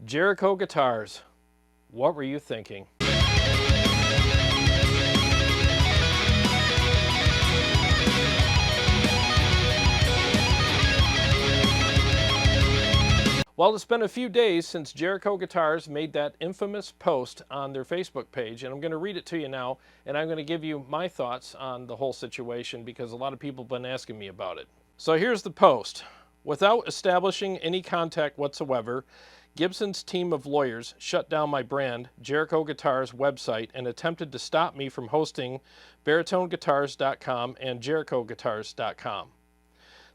Jericho Guitars, what were you thinking? Well, it's been a few days since Jericho Guitars made that infamous post on their Facebook page, and I'm going to read it to you now, and I'm going to give you my thoughts on the whole situation because a lot of people have been asking me about it. So here's the post. Without establishing any contact whatsoever, Gibson's team of lawyers shut down my brand, Jericho Guitars website, and attempted to stop me from hosting baritoneguitars.com and jerichoguitars.com.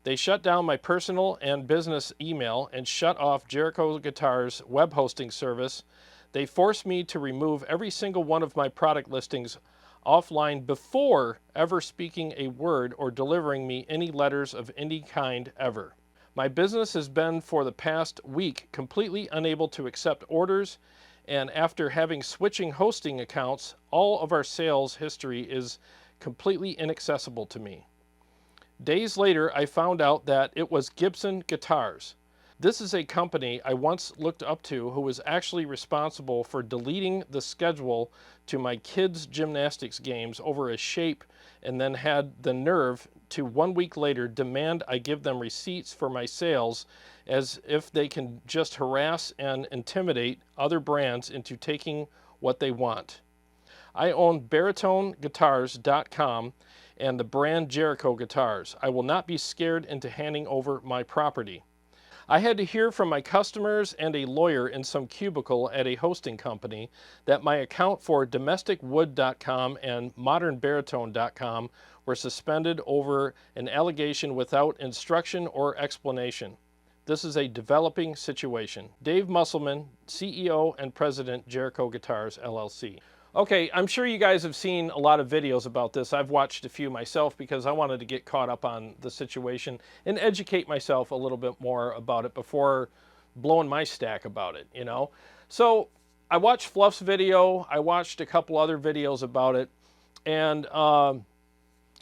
They shut down my personal and business email and shut off Jericho Guitars web hosting service. They forced me to remove every single one of my product listings offline before ever speaking a word or delivering me any letters of any kind ever. My business has been for the past week completely unable to accept orders, and after having switching hosting accounts, all of our sales history is completely inaccessible to me. Days later, I found out that it was Gibson Guitars. This is a company I once looked up to who was actually responsible for deleting the schedule to my kids' gymnastics games over a shape, and then had the nerve to 1 week later demand I give them receipts for my sales, as if they can just harass and intimidate other brands into taking what they want. I own baritoneguitars.com and the brand Jericho Guitars. I will not be scared into handing over my property. I had to hear from my customers and a lawyer in some cubicle at a hosting company that my account for domesticwood.com and modernbaritone.com were suspended over an allegation without instruction or explanation. This is a developing situation. Dave Musselman, CEO and President, Jericho Guitars, LLC. Okay, I'm sure you guys have seen a lot of videos about this. I've watched a few myself because I wanted to get caught up on the situation and educate myself a little bit more about it before blowing my stack about it, you know? So I watched Fluff's video, I watched a couple other videos about it, and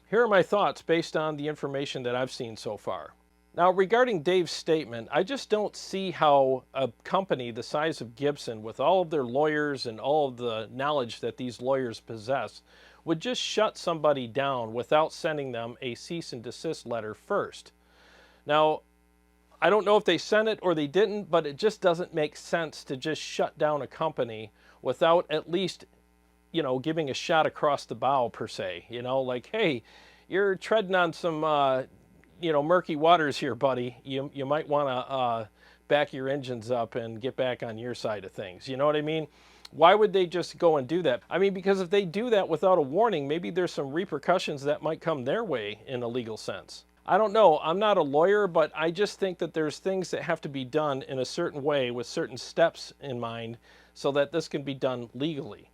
here are my thoughts based on the information that I've seen so far. Now, regarding Dave's statement, I just don't see how a company the size of Gibson, with all of their lawyers and all of the knowledge that these lawyers possess, would just shut somebody down without sending them a cease and desist letter first. Now, I don't know if they sent it or they didn't, but it just doesn't make sense to just shut down a company without at least, you know, giving a shot across the bow per se. You know, like, hey, you're treading on some murky waters here, buddy. You might want to back your engines up and get back on your side of things. You know what I mean? Why would they just go and do that? I mean, because if they do that without a warning, maybe there's some repercussions that might come their way in a legal sense. I don't know. I'm not a lawyer, but I just think that there's things that have to be done in a certain way with certain steps in mind so that this can be done legally.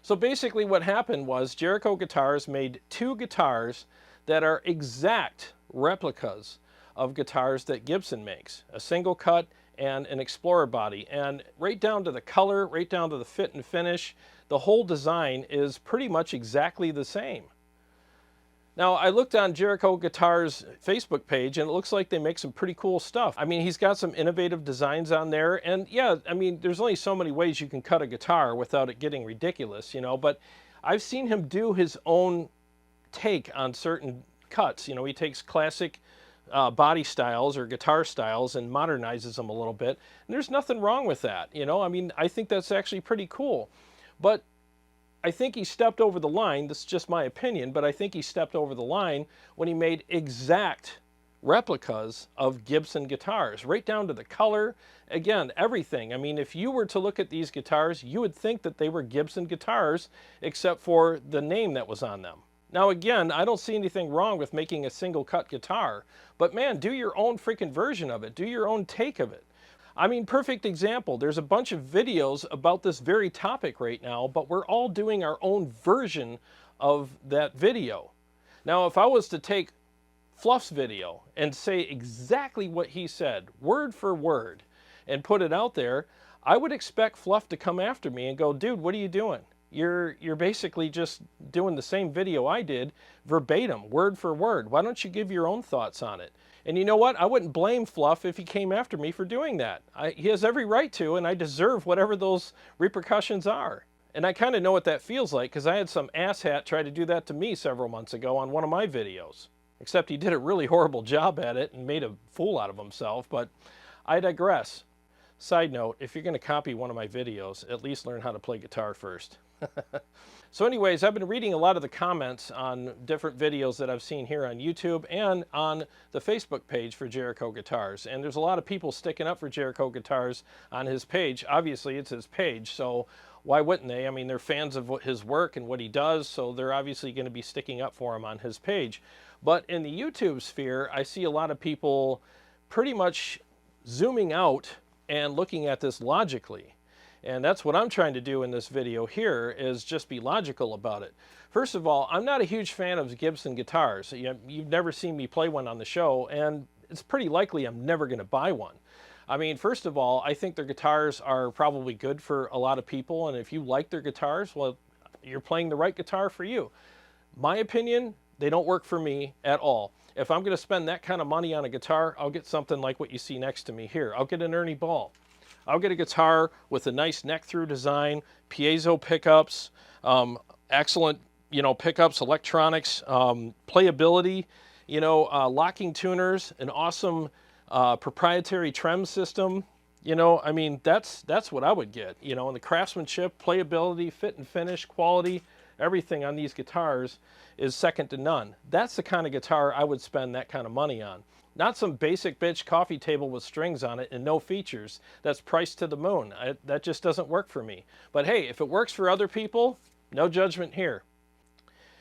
So basically what happened was Jericho Guitars made two guitars that are exact replicas of guitars that Gibson makes, a single cut and an Explorer body, and right down to the color, right down to the fit and finish, the whole design is pretty much exactly the same. Now, I looked on Jericho Guitars' Facebook page, and it looks like they make some pretty cool stuff. I mean, he's got some innovative designs on there, and yeah, I mean, there's only so many ways you can cut a guitar without it getting ridiculous, you know, but I've seen him do his own take on certain cuts. You know, he takes classic body styles or guitar styles and modernizes them a little bit, and there's nothing wrong with that. You know, I mean, I think that's actually pretty cool, but I think he stepped over the line. This is just my opinion, but I think he stepped over the line when he made exact replicas of Gibson guitars, right down to the color, again, everything. I mean, if you were to look at these guitars, you would think that they were Gibson guitars, except for the name that was on them. Now again, I don't see anything wrong with making a single cut guitar, but man, do your own freaking version of it. Do your own take of it. I mean, perfect example. There's a bunch of videos about this very topic right now, but we're all doing our own version of that video. Now, if I was to take Fluff's video and say exactly what he said, word for word, and put it out there, I would expect Fluff to come after me and go, dude, what are you doing? You're basically just doing the same video I did, verbatim, word for word. Why don't you give your own thoughts on it? And you know what? I wouldn't blame Fluff if he came after me for doing that. He has every right to, and I deserve whatever those repercussions are. And I kind of know what that feels like because I had some asshat try to do that to me several months ago on one of my videos. Except he did a really horrible job at it and made a fool out of himself, but I digress. Side note, if you're going to copy one of my videos, at least learn how to play guitar first. So anyways, I've been reading a lot of the comments on different videos that I've seen here on YouTube and on the Facebook page for Jericho Guitars. And there's a lot of people sticking up for Jericho Guitars on his page. Obviously, it's his page, so why wouldn't they? I mean, they're fans of his work and what he does, so they're obviously going to be sticking up for him on his page. But in the YouTube sphere, I see a lot of people pretty much zooming out and looking at this logically. And that's what I'm trying to do in this video here, is just be logical about it. First of all, I'm not a huge fan of Gibson guitars. You've never seen me play one on the show, and it's pretty likely I'm never going to buy one. I mean, first of all, I think their guitars are probably good for a lot of people, and if you like their guitars, well, you're playing the right guitar for you. My opinion, they don't work for me at all. If I'm going to spend that kind of money on a guitar, I'll get something like what you see next to me here. I'll get an Ernie Ball. I'll get a guitar with a nice neck-through design, piezo pickups, excellent, pickups, electronics, playability, locking tuners, an awesome proprietary trem system. I mean, that's what I would get. And the craftsmanship, playability, fit and finish, quality, everything on these guitars is second to none. That's the kind of guitar I would spend that kind of money on. Not some basic bitch coffee table with strings on it and no features that's priced to the moon. That just doesn't work for me. But hey, if it works for other people, no judgment here.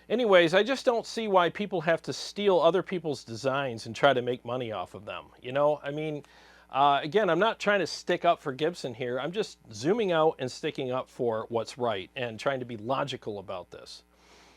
Anyways, I just don't see why people have to steal other people's designs and try to make money off of them. I mean, again, I'm not trying to stick up for Gibson here. I'm just zooming out and sticking up for what's right and trying to be logical about this.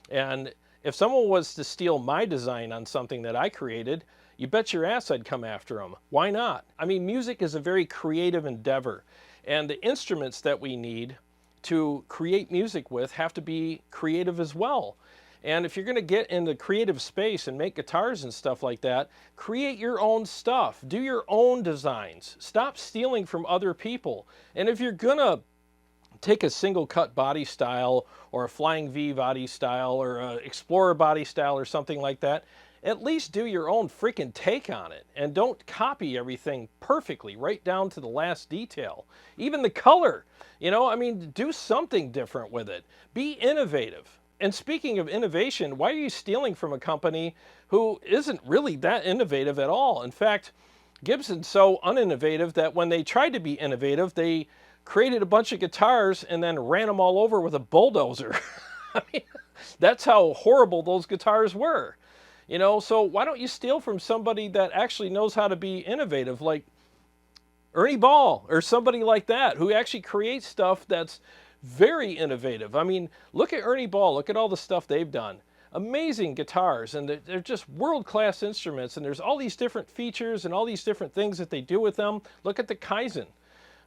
And if someone was to steal my design on something that I created, you bet your ass I'd come after them. Why not? I mean, music is a very creative endeavor, and the instruments that we need to create music with have to be creative as well. And if you're going to get in the creative space and make guitars and stuff like that, create your own stuff. Do your own designs. Stop stealing from other people. And if you're going to take a single cut body style or a Flying V body style or an Explorer body style or something like that, at least do your own freaking take on it, and don't copy everything perfectly right down to the last detail. Even the color, I mean, do something different with it. Be innovative. And speaking of innovation, why are you stealing from a company who isn't really that innovative at all? In fact, Gibson's so uninnovative that when they tried to be innovative, they created a bunch of guitars and then ran them all over with a bulldozer. I mean, that's how horrible those guitars were. So why don't you steal from somebody that actually knows how to be innovative, like Ernie Ball or somebody like that, who actually creates stuff that's very innovative. I mean, look at Ernie Ball. Look at all the stuff they've done. Amazing guitars, and they're just world-class instruments, and there's all these different features and all these different things that they do with them. Look at the Kaizen.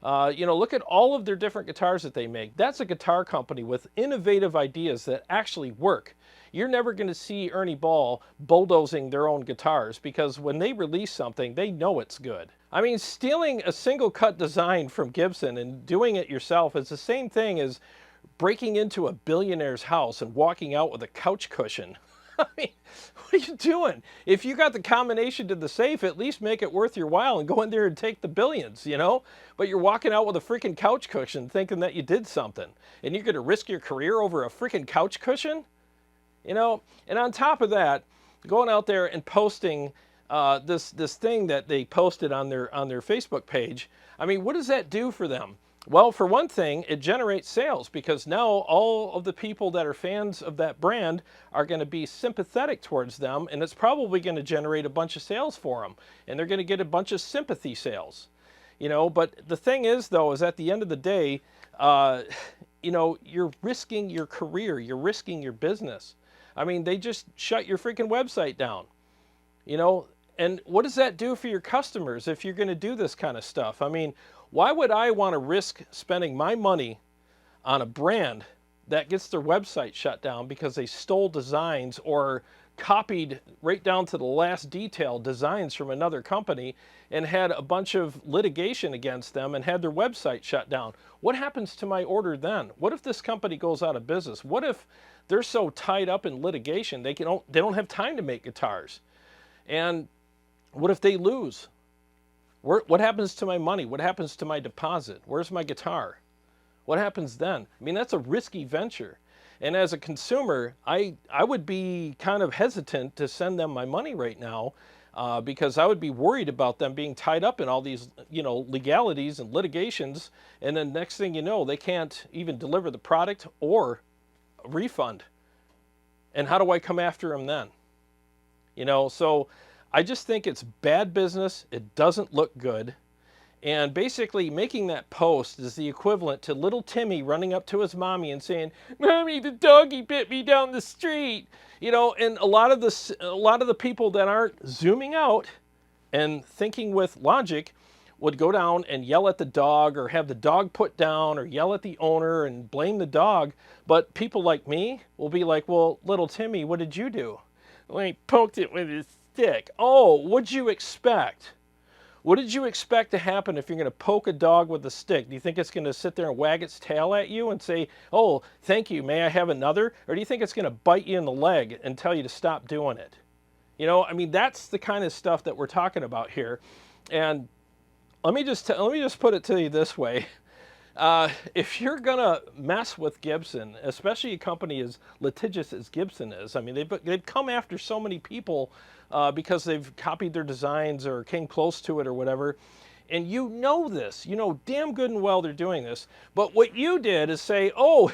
Look at all of their different guitars that they make. That's a guitar company with innovative ideas that actually work. You're never going to see Ernie Ball bulldozing their own guitars, because when they release something, they know it's good. I mean, stealing a single cut design from Gibson and doing it yourself is the same thing as breaking into a billionaire's house and walking out with a couch cushion. I mean, what are you doing? If you got the combination to the safe, at least make it worth your while and go in there and take the billions, But you're walking out with a freaking couch cushion thinking that you did something. And you're going to risk your career over a freaking couch cushion? And on top of that, going out there and posting this thing that they posted on their Facebook page, I mean, what does that do for them? Well, for one thing, it generates sales, because now all of the people that are fans of that brand are going to be sympathetic towards them, and it's probably going to generate a bunch of sales for them, and they're going to get a bunch of sympathy sales. But the thing is, though, is at the end of the day, you're risking your career, you're risking your business. I mean, they just shut your freaking website down, and what does that do for your customers if you're going to do this kind of stuff? I mean, why would I want to risk spending my money on a brand that gets their website shut down because they stole designs or copied right down to the last detail designs from another company and had a bunch of litigation against them and had their website shut down. What happens to my order then? What if this company goes out of business? What if they're so tied up in litigation they don't have time to make guitars? And what if they lose? What happens to my money? What happens to my deposit? Where's my guitar? What happens then? I mean, that's a risky venture. And as a consumer, I would be kind of hesitant to send them my money right now because I would be worried about them being tied up in all these, legalities and litigations. And then next thing you know, they can't even deliver the product or a refund. And how do I come after them then? So I just think it's bad business. It doesn't look good. And basically making that post is the equivalent to little Timmy running up to his mommy and saying, "Mommy, the doggy bit me down the street." And a lot of the people that aren't zooming out and thinking with logic would go down and yell at the dog or have the dog put down or yell at the owner and blame the dog. But people like me will be like, "Well, little Timmy, what did you do?" "Well, he poked it with his stick." "Oh, what'd you expect? What did you expect to happen if you're going to poke a dog with a stick? Do you think it's going to sit there and wag its tail at you and say, 'Oh, thank you, may I have another?' Or do you think it's going to bite you in the leg and tell you to stop doing it?" That's the kind of stuff that we're talking about here. And let me just put it to you this way. If you're going to mess with Gibson, especially a company as litigious as Gibson is, I mean, they've come after so many people because they've copied their designs or came close to it or whatever. And you know this. You know damn good and well they're doing this. But what you did is say, "Oh,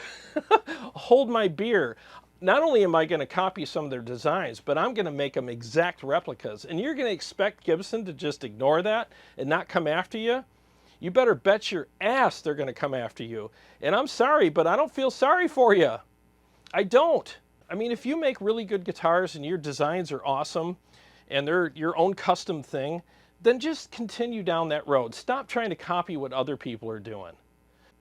hold my beer. Not only am I going to copy some of their designs, but I'm going to make them exact replicas." And you're going to expect Gibson to just ignore that and not come after you? You better bet your ass they're going to come after you. And I'm sorry, but I don't feel sorry for you. I don't. I mean, if you make really good guitars and your designs are awesome and they're your own custom thing, then just continue down that road. Stop trying to copy what other people are doing.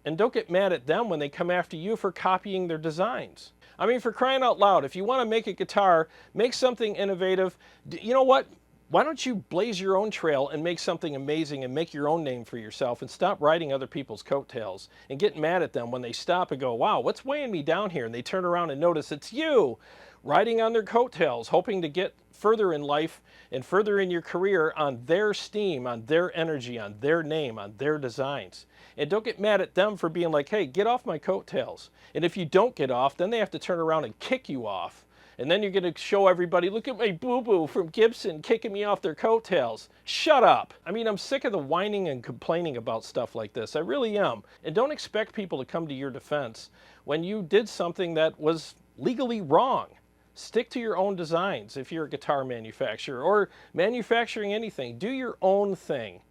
And don't get mad at them when they come after you for copying their designs. I mean, for crying out loud, if you want to make a guitar, make something innovative. You know what? Why don't you blaze your own trail and make something amazing and make your own name for yourself and stop riding other people's coattails and get mad at them when they stop and go, "Wow, what's weighing me down here?" And they turn around and notice it's you riding on their coattails, hoping to get further in life and further in your career on their steam, on their energy, on their name, on their designs. And don't get mad at them for being like, "Hey, get off my coattails." And if you don't get off, then they have to turn around and kick you off. And then you're going to show everybody, "Look at my boo-boo from Gibson kicking me off their coattails." Shut up. I mean, I'm sick of the whining and complaining about stuff like this. I really am. And don't expect people to come to your defense when you did something that was legally wrong. Stick to your own designs if you're a guitar manufacturer or manufacturing anything. Do your own thing.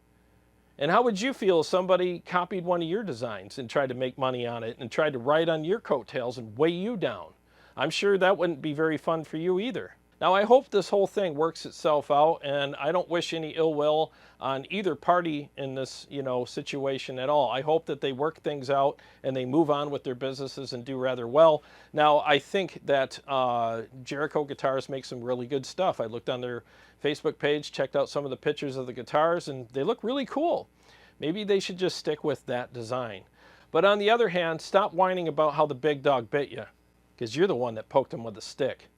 And how would you feel if somebody copied one of your designs and tried to make money on it and tried to ride on your coattails and weigh you down? I'm sure that wouldn't be very fun for you either. Now, I hope this whole thing works itself out, and I don't wish any ill will on either party in this, situation at all. I hope that they work things out and they move on with their businesses and do rather well. Now, I think that Jericho Guitars makes some really good stuff. I looked on their Facebook page, checked out some of the pictures of the guitars, and they look really cool. Maybe they should just stick with that design. But on the other hand, stop whining about how the big dog bit you, because you're the one that poked him with a stick.